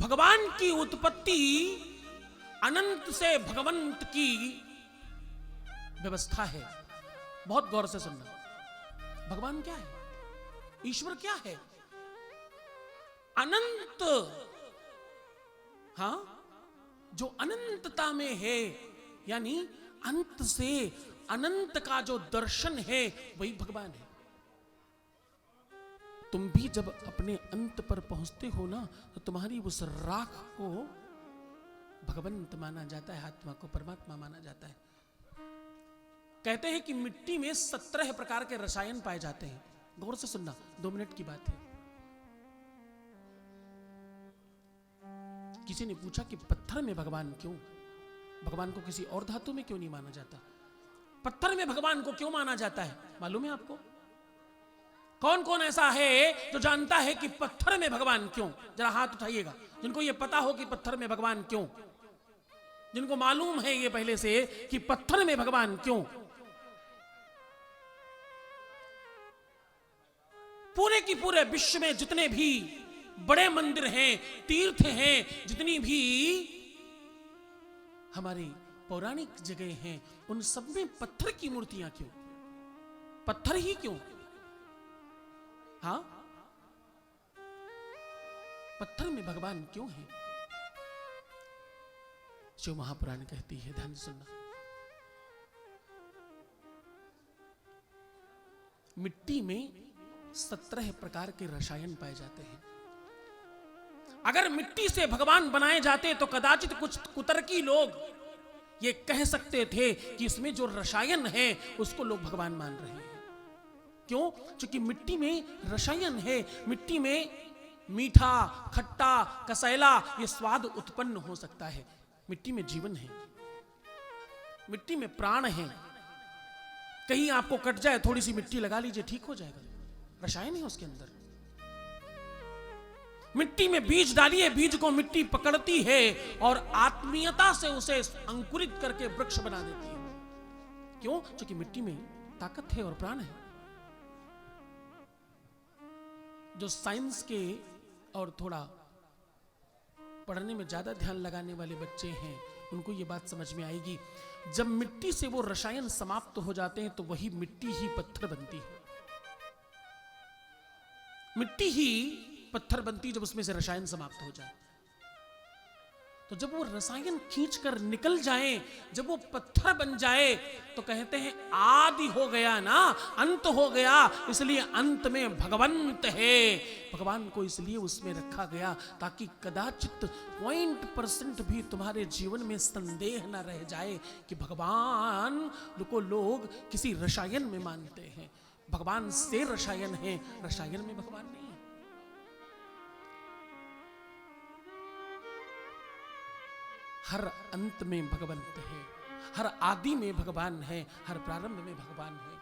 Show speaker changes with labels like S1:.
S1: भगवान की उत्पत्ति अनंत से भगवंत की व्यवस्था है। बहुत गौर से सुनना। भगवान क्या है? ईश्वर क्या है? अनंत, हां, जो अनंतता में है, यानी अंत से अनंत का जो दर्शन है वही भगवान है। तुम भी जब अपने अंत पर पहुंचते हो ना, तो तुम्हारी उस राख को भगवंत माना जाता है, आत्मा को परमात्मा माना जाता है। कहते हैं कि मिट्टी में 17 प्रकार के रसायन पाए जाते हैं। गौर से सुनना, 2 मिनट की बात है। किसी ने पूछा कि पत्थर में भगवान क्यों? भगवान को किसी और धातु में क्यों नहीं माना जाता? पत्थर में भगवान को क्यों माना जाता है मालूम है आपको? कौन कौन ऐसा है जो जानता है कि पत्थर में भगवान क्यों? जरा हाथ उठाइएगा जिनको ये पता हो कि पत्थर में भगवान क्यों, जिनको मालूम है ये पहले से कि पत्थर में भगवान क्यों। पूरे की पूरे विश्व में जितने भी बड़े मंदिर हैं, तीर्थ हैं, जितनी भी हमारी पौराणिक जगह हैं, उन सब में पत्थर की मूर्तियां क्यों? पत्थर ही क्यों? हाँ, पत्थर में भगवान क्यों है? शिव महापुराण कहती है, ध्यान से सुनना। मिट्टी में 17 प्रकार के रसायन पाए जाते हैं। अगर मिट्टी से भगवान बनाए जाते तो कदाचित कुछ कुतर्की लोग ये कह सकते थे कि इसमें जो रसायन है उसको लोग भगवान मान रहे हैं। क्यों? क्योंकि मिट्टी में रसायन है। मिट्टी में मीठा, खट्टा, कसैला ये स्वाद उत्पन्न हो सकता है। मिट्टी में जीवन है, मिट्टी में प्राण है। कहीं आपको कट जाए, थोड़ी सी मिट्टी लगा लीजिए, ठीक हो जाएगा। रसायन है उसके अंदर। मिट्टी में बीज डालिए, बीज को मिट्टी पकड़ती है और आत्मीयता से उसे अंकुरित करके वृक्ष बना देती है। क्यों? क्योंकि मिट्टी में ताकत है और प्राण है। जो साइंस के और थोड़ा पढ़ने में ज्यादा ध्यान लगाने वाले बच्चे हैं, उनको ये बात समझ में आएगी। जब मिट्टी से वो रसायन समाप्त हो जाते हैं तो वही मिट्टी ही पत्थर बनती है। मिट्टी ही पत्थर बनती जब उसमें से रसायन समाप्त हो जाए। तो जब वो रसायन खींचकर निकल जाए, जब वो पत्थर बन जाए, तो कहते हैं आदि हो गया ना, अंत हो गया। इसलिए अंत में भगवंत है। भगवान को इसलिए उसमें रखा गया ताकि कदाचित 0% भी तुम्हारे जीवन में संदेह न रह जाए कि भगवान को लोग किसी रसायन में मानते हैं। भगवान से रसायन है, रसायन में भगवान नहीं है। हर अंत में भगवंत है, हर आदि में भगवान है, हर प्रारंभ में भगवान है।